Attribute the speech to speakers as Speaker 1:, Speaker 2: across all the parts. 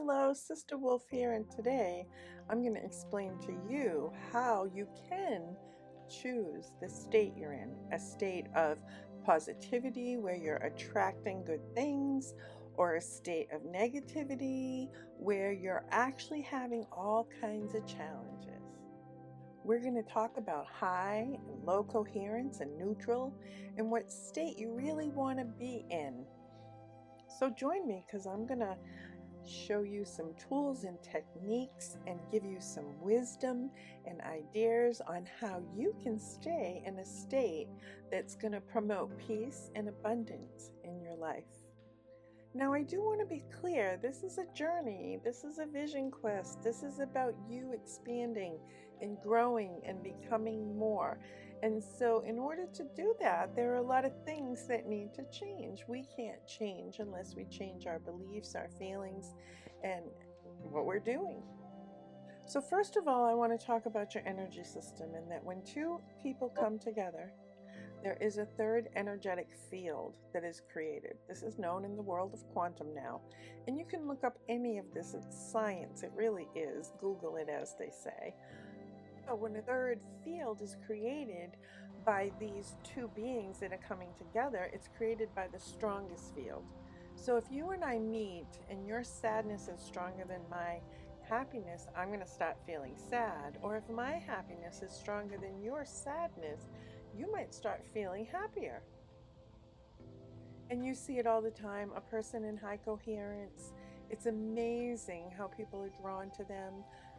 Speaker 1: Hello, Sister Wolf here, and today I'm going to explain to you how you can choose the state you're in, a state of positivity where you're attracting good things, or a state of negativity where you're actually having all kinds of challenges. We're going to talk about high and low coherence and neutral and what state you really want to be in. So join me because I'm going to show you some tools and techniques and give you some wisdom and ideas on how you can stay in a state that's going to promote peace and abundance in your life. Now, I do want to be clear, this is a journey, this is a vision quest, this is about you expanding and growing and becoming more. And so in order to do that, there are a lot of things that need to change. We can't change unless we change our beliefs, our feelings, and what we're doing. So first of all, I want to talk about your energy system, and that when two people come together, there is a third energetic field that is created. This is known in the world of quantum now. And you can look up any of this. It's science. It really is. Google it, as they say. So when a third field is created by these two beings that are coming together, it's created by the strongest field. So if you and I meet and your sadness is stronger than my happiness, I'm going to start feeling sad. Or if my happiness is stronger than your sadness, you might start feeling happier. And you see it all the time, a person in high coherence. It's amazing how people are drawn to them.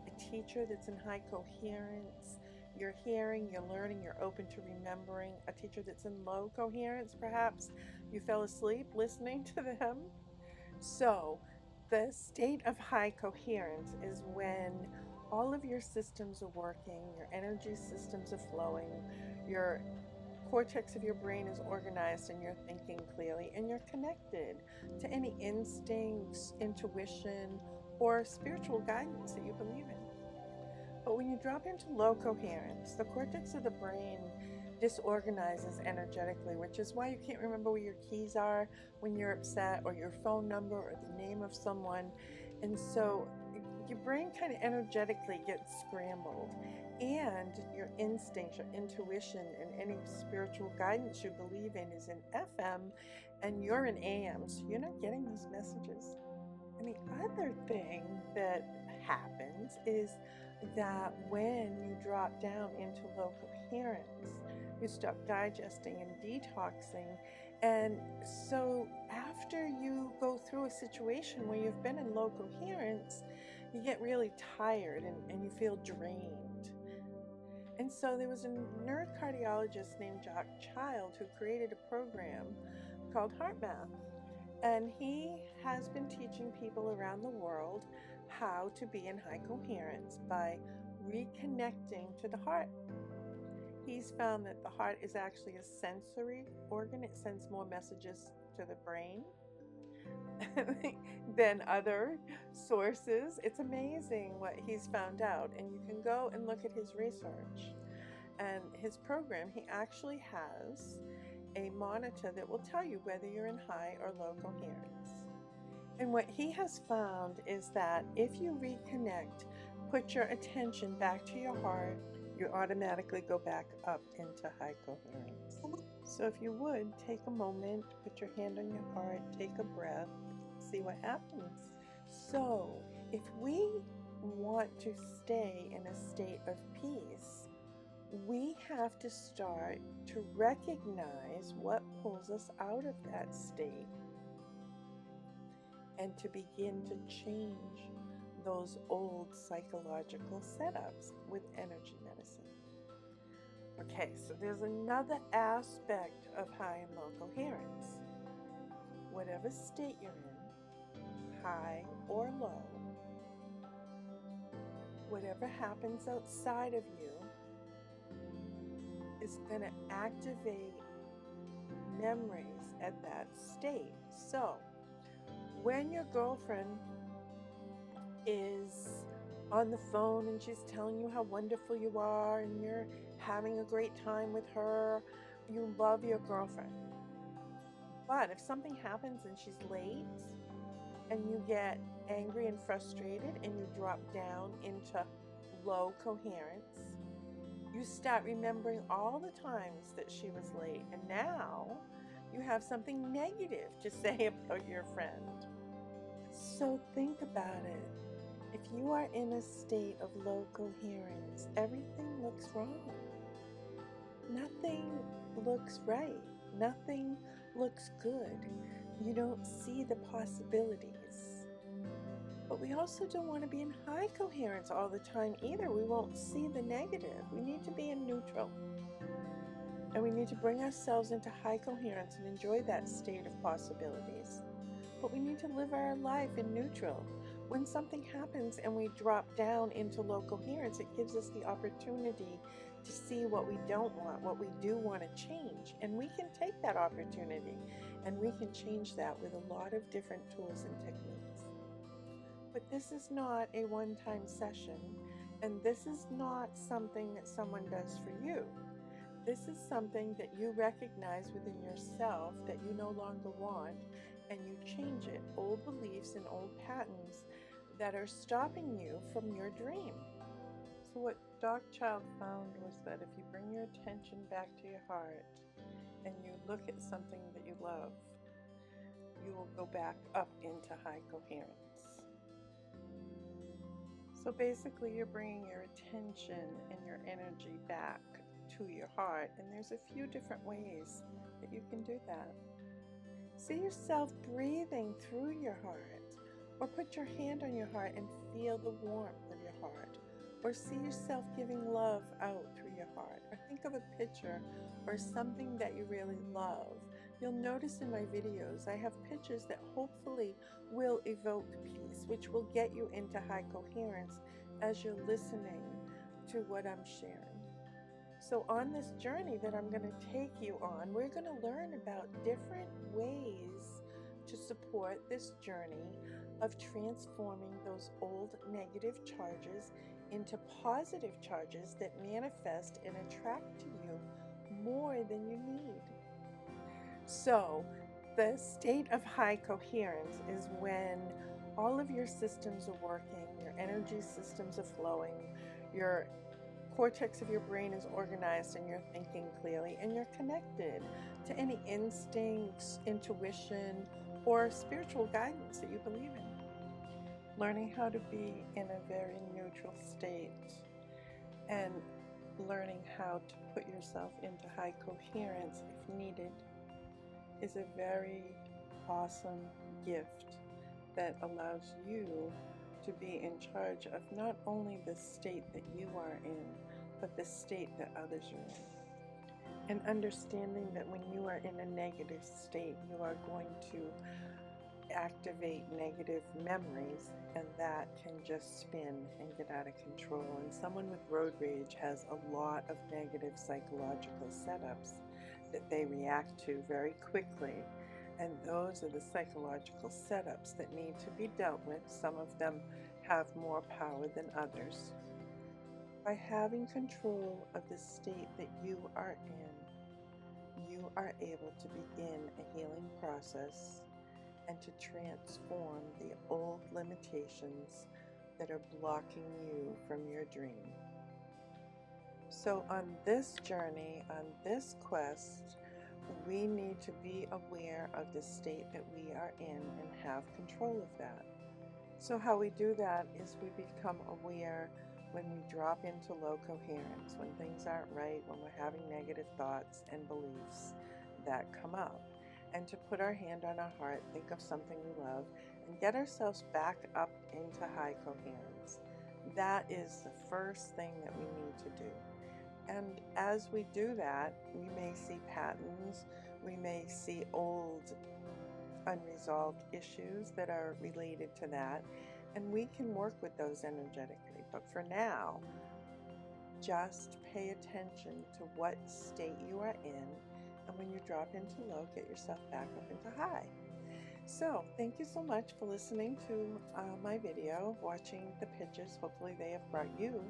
Speaker 1: A teacher that's in high coherence, you're hearing, you're learning, you're open to remembering. A teacher that's in low coherence, perhaps you fell asleep listening to them. So the state of high coherence is when all of your systems are working, your energy systems are flowing, your cortex of your brain is organized, and you're thinking clearly, and you're connected to any instincts, intuition, or spiritual guidance that you believe in. But when you drop into low coherence, the cortex of the brain disorganizes energetically, which is why you can't remember where your keys are when you're upset, or your phone number, or the name of someone. And so your brain kind of energetically gets scrambled, and your instincts, your intuition, and any spiritual guidance you believe in is in FM, and you're in AM, so you're not getting those messages. And the other thing that happens is that when you drop down into low coherence, you stop digesting and detoxing. And so after you go through a situation where you've been in low coherence, you get really tired and you feel drained. And so there was a nerd cardiologist named Jack Child who created a program called HeartMath. And he has been teaching people around the world how to be in high coherence by reconnecting to the heart. He's found that the heart is actually a sensory organ. It sends more messages to the brain than other sources. It's amazing what he's found out. And you can go and look at his research and his program. He actually has a monitor that will tell you whether you're in high or low coherence. And what he has found is that if you reconnect, put your attention back to your heart, you automatically go back up into high coherence. So if you would, take a moment, put your hand on your heart, take a breath, see what happens. So if we want to stay in a state of peace, we have to start to recognize what pulls us out of that state and to begin to change those old psychological setups with energy medicine. Okay, so there's another aspect of high and low coherence. Whatever state you're in, high or low, whatever happens outside of you is going to activate memories at that state. So when your girlfriend is on the phone and she's telling you how wonderful you are and you're having a great time with her, you love your girlfriend. But if something happens and she's late, and you get angry and frustrated and you drop down into low coherence, you start remembering all the times that she was late, and now you have something negative to say about your friend. So think about it. If you are in a state of low coherence, everything looks wrong. Nothing looks right. Nothing looks good. You don't see the possibilities. But we also don't want to be in high coherence all the time either. We won't see the negative. We need to be in neutral. And we need to bring ourselves into high coherence and enjoy that state of possibilities. But we need to live our life in neutral. When something happens and we drop down into low coherence, it gives us the opportunity to see what we don't want, what we do want to change. And we can take that opportunity and we can change that with a lot of different tools and techniques. But this is not a one-time session, and this is not something that someone does for you. This is something that you recognize within yourself that you no longer want, and you change it. Old beliefs and old patterns that are stopping you from your dream. So what Doc Child found was that if you bring your attention back to your heart and you look at something that you love, you will go back up into high coherence. So basically you're bringing your attention and your energy back to your heart, and there's a few different ways that you can do that. See yourself breathing through your heart, or put your hand on your heart and feel the warmth of your heart, or see yourself giving love out through your heart, or think of a picture or something that you really love. You'll notice in my videos I have pictures that hopefully will evoke peace, which will get you into high coherence as you're listening to what I'm sharing. So on this journey that I'm going to take you on, we're going to learn about different ways to support this journey of transforming those old negative charges into positive charges that manifest and attract to you more than you need. So the state of high coherence is when all of your systems are working, your energy systems are flowing, your cortex of your brain is organized, and you're thinking clearly, and you're connected to any instincts, intuition, or spiritual guidance that you believe in. Learning how to be in a very neutral state and learning how to put yourself into high coherence if needed is a very awesome gift that allows you to be in charge of not only the state that you are in, but the state that others are in. And understanding that when you are in a negative state, you are going to activate negative memories, and that can just spin and get out of control. And someone with road rage has a lot of negative psychological setups that they react to very quickly. And those are the psychological setups that need to be dealt with. Some of them have more power than others. By having control of the state that you are in, you are able to begin a healing process and to transform the old limitations that are blocking you from your dream. So on this journey, on this quest, we need to be aware of the state that we are in and have control of that. So how we do that is we become aware when we drop into low coherence, when things aren't right, when we're having negative thoughts and beliefs that come up. And to put our hand on our heart, think of something we love, and get ourselves back up into high coherence. That is the first thing that we need to do. And as we do that, we may see patterns, we may see old unresolved issues that are related to that, and we can work with those energetically. But for now, just pay attention to what state you are in, and when you drop into low, get yourself back up into high. So thank you so much for listening to my video, watching the pictures. Hopefully they have brought you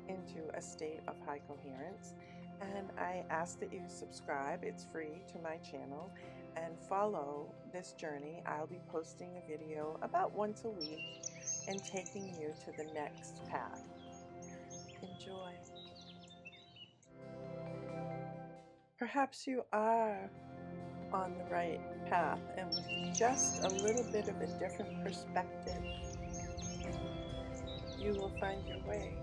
Speaker 1: into a state of high coherence. And I ask that you subscribe. It's free to my channel. and follow this journey. I'll be posting a video about once a week and taking you to the next path. Enjoy. Perhaps you are on the right path, and with just a little bit of a different perspective, you will find your way.